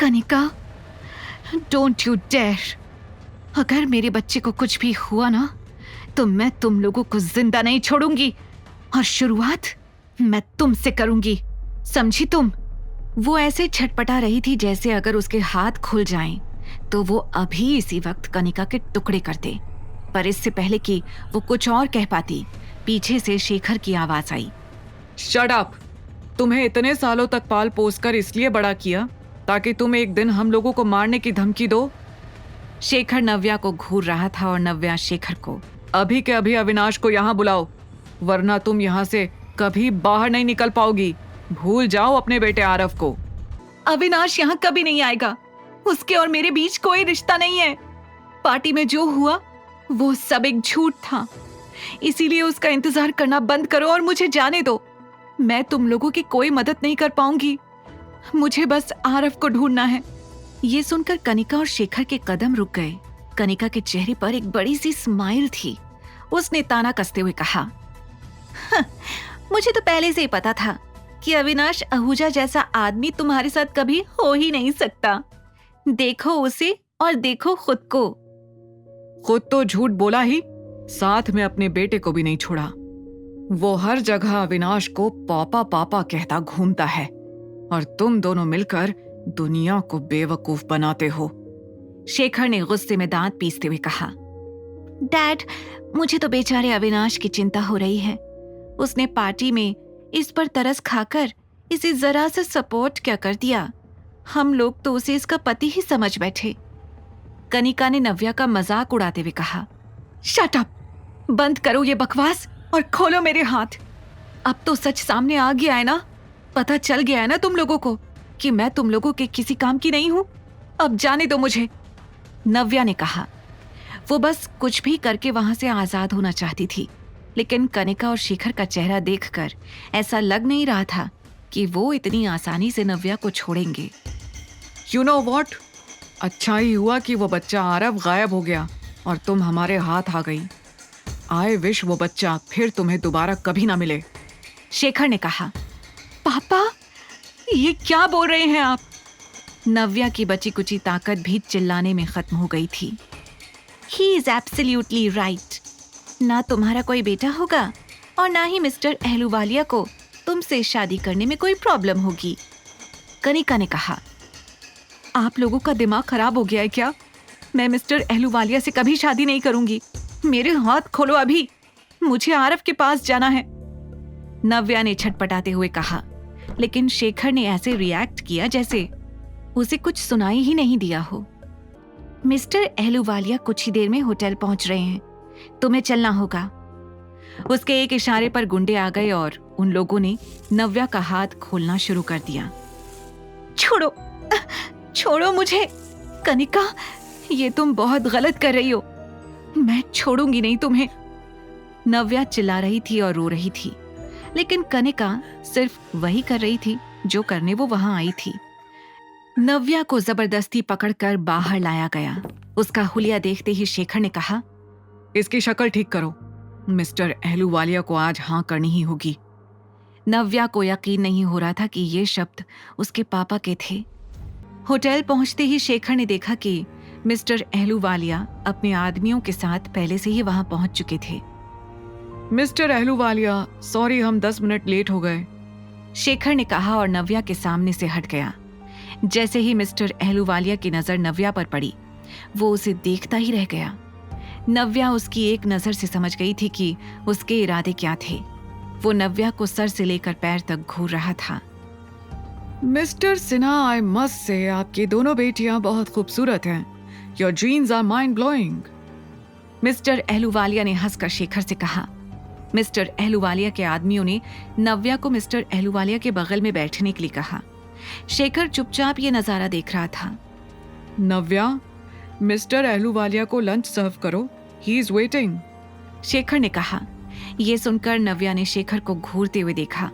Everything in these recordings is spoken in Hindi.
Kanika, don't you dare. अगर मेरे बच्चे को कुछ भी हुआ ना तो मैं तुम लोगों को जिंदा नहीं छोड़ूंगी, और शुरुआत मैं तुमसे करूंगी, समझी तुम? वो ऐसे छटपटा रही थी जैसे अगर उसके हाथ खुल जाएं तो वो अभी इसी वक्त कनिका के टुकड़े कर दे। पर इससे पहले कि वो कुछ और कह पाती, पीछे से शेखर की आवाज आई। Shut up! तुम्हें इतने सालों तक पाल पोस कर इसलिए बड़ा किया ताकि तुम एक दिन हम लोगों को मारने की धमकी दो। शेखर नव्या को घूर रहा था और नव्या शेखर को। अभी के अभी अविनाश को यहाँ बुलाओ, वरना तुम यहाँ से कभी बाहर नहीं निकल पाओगी। भूल जाओ अपने बेटे आरव को। अविनाश यहाँ कभी नहीं आएगा। उसके और मेरे बीच कोई रिश्ता नहीं है। पार्टी में जो हुआ वो सब एक झूठ था, इसीलिए उसका इंतजार करना बंद करो और मुझे जाने दो। मैं तुम लोगों की कोई मदद नहीं कर पाऊंगी। मुझे बस आरव को ढूंढना है। ये सुनकर कनिका और शेखर के कदम रुक गए। कनिका के चेहरे पर एक बड़ी सी स्माइल थी। उसने ताना कसते हुए कहा, मुझे तो पहले से ही पता था कि अविनाश आहूजा जैसा आदमी तुम्हारे साथ कभी हो ही नहीं सकता। देखो उसे और देखो खुद को। खुद तो झूठ बोला ही, साथ में अपने बेटे को भी नहीं छोड़ा। वो हर जगह अविनाश को पापा पापा कहता घूमता है और तुम दोनों मिलकर दुनिया को बेवकूफ बनाते हो। शेखर ने गुस्से में दांत पीसते हुए कहा, डैड, मुझे तो बेचारे अविनाश की चिंता हो रही है। उसने पार्टी में इस पर तरस खाकर इसे जरा सा सपोर्ट क्या कर दिया। हम लोग तो उसे इसका पति ही समझ बैठे। कनिका ने नव्या का मजाक उड़ाते हुए कहा, शट अप! बंद करो ये बकवास और खोलो मेरे हाथ। अब तो सच सामने आ गया है ना? पता चल गया है ना तुम लोगों को कि मैं तुम लोगों के किसी काम की नहीं हूं? अब जाने दो मुझे। नव्या ने कहा। वो बस कुछ भी करके वहां से आजाद होना चाहती थी, लेकिन कनिका और शेखर का चेहरा देखकर ऐसा लग नहीं रहा था कि वो इतनी आसानी से नव्या को छोड़ेंगे। यू नो वॉट, अच्छा ही हुआ कि वो बच्चा आरव गायब हो गया और तुम हमारे हाथ आ गई। आई विश वो बच्चा फिर तुम्हें दोबारा कभी ना मिले। शेखर ने कहा, पापा ये क्या बोल रहे हैं आप? नव्या की बची कुची ताकत भी चिल्लाने में खत्म हो गई थी। He is absolutely right. ना तुम्हारा कोई बेटा होगा और ना ही मिस्टर अहलूवालिया को तुमसे शादी करने में कोई प्रॉब्लम होगी। कनिका ने कहा, आप लोगों का दिमाग खराब हो गया है क्या? मैं मिस्टर अहलूवालिया से कभी शादी नहीं करूंगी। मेरे हाथ खोलो अभी, मुझे आरव के पास जाना है। नव्या ने छटपटाते हुए कहा, लेकिन शेखर ने ऐसे रिएक्ट किया जैसे उसे कुछ सुनाई ही नहीं दिया हो। मिस्टर अहलूवालिया कुछ ही देर में होटल पहुंच रहे हैं, तुम्हें चलना होगा। उसके एक इशारे पर गुंडे आ गए और उन लोगों ने नव्या का हाथ खोलना शुरू कर दिया। छोड़ो, छोड़ो मुझे। कनिका, ये तुम बहुत गलत कर रही हो। मैं छोड़ूंगी नहीं तुम्हें। नव्या चिल्ला रही थी और रो रही थी, लेकिन कनिका सिर्फ वही कर रही थी जो करने वो वहां आई थी। नव्या को जबरदस्ती पकड़कर बाहर लाया गया। उसका हुलिया देखते ही शेखर ने कहा, इसकी शक्ल ठीक करो। मिस्टर अहलूवालिया को आज हाँ करनी ही होगी। नव्या को यकीन नहीं हो रहा था कि ये शब्द उसके पापा के थे। होटल पहुंचते ही शेखर ने देखा कि मिस्टर अहलूवालिया अपने आदमियों के साथ पहले से ही वहां पहुंच चुके थे। मिस्टर अहलूवालिया, सॉरी हम 10 मिनट लेट हो गए, शेखर ने कहा और नव्या के सामने से हट गया। जैसे ही मिस्टर अहलूवालिया की नजर नव्या पर पड़ी, वो उसे देखता ही रह गया। नव्या उसकी एक नजर से समझ गई थी कि उसके इरादे क्या थे। वो नव्या को सर से लेकर पैर तक घूर रहा था। Mister Sinha, I must say आपकी दोनों बेटियां बहुत खूबसूरत हैं। Your genes are mind blowing. Mister Ahluwalia ने हंसकर शेखर से कहा। मिस्टर अहलूवालिया के आदमियों ने नव्या को मिस्टर अहलूवालिया के बगल में बैठने के लिए कहा। शेखर चुपचाप ये नजारा देख रहा था। नव्या, मिस्टर अहलूवालिया को लंच सर्व करो, ही इज वेटिंग, शेखर ने कहा। यह सुनकर नव्या ने शेखर को घूरते हुए देखा।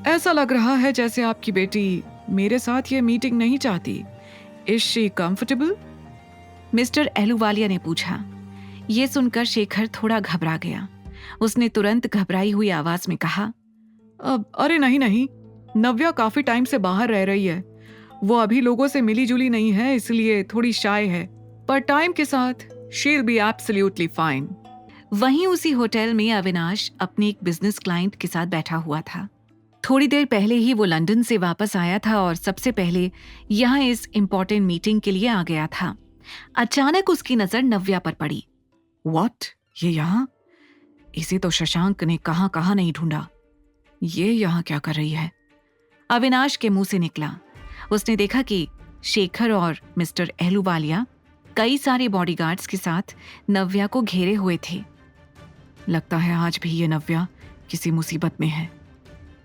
ऐसा लग रहा है जैसे आपकी बेटी मेरे साथ ये मीटिंग नहीं चाहती। Is she comfortable? Mister Ahluwalia ने पूछा। यह सुनकर शेखर थोड़ा घबरा गया। उसने तुरंत घबराई हुई आवाज में कहा, अरे नहीं, नव्या काफी टाइम से बाहर रह रही है वो अभी लोगों से मिली जुली नहीं है, इसलिए थोड़ी शाय है, पर टाइम के साथ शी'll बी एब्सोल्युटली फाइन। वहीं उसी होटल में अविनाश अपने एक बिजनेस क्लाइंट के साथ बैठा हुआ था। थोड़ी देर पहले ही वो लंदन से वापस आया था और सबसे पहले यहाँ इस इम्पोर्टेंट मीटिंग के लिए आ गया था। अचानक उसकी नजर नव्या पर पड़ी। व्हाट? ये यहाँ? इसे तो शशांक ने कहाँ कहाँ नहीं ढूंढा। ये यहाँ क्या कर रही है? अविनाश के मुंह से निकला। उसने देखा कि शेखर और मिस्टर एहलूवालिया कई सारे बॉडीगार्ड्स के साथ नव्या को घेरे हुए थे। लगता है आज भी ये नव्या किसी मुसीबत में है,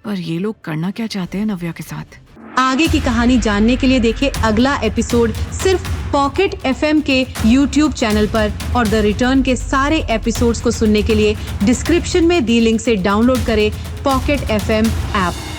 पर ये लोग करना क्या चाहते हैं नव्या के साथ? आगे की कहानी जानने के लिए देखिए अगला एपिसोड सिर्फ पॉकेट FM के YouTube चैनल पर, और द रिटर्न के सारे एपिसोड्स को सुनने के लिए डिस्क्रिप्शन में दी लिंक से डाउनलोड करें पॉकेट FM ऐप।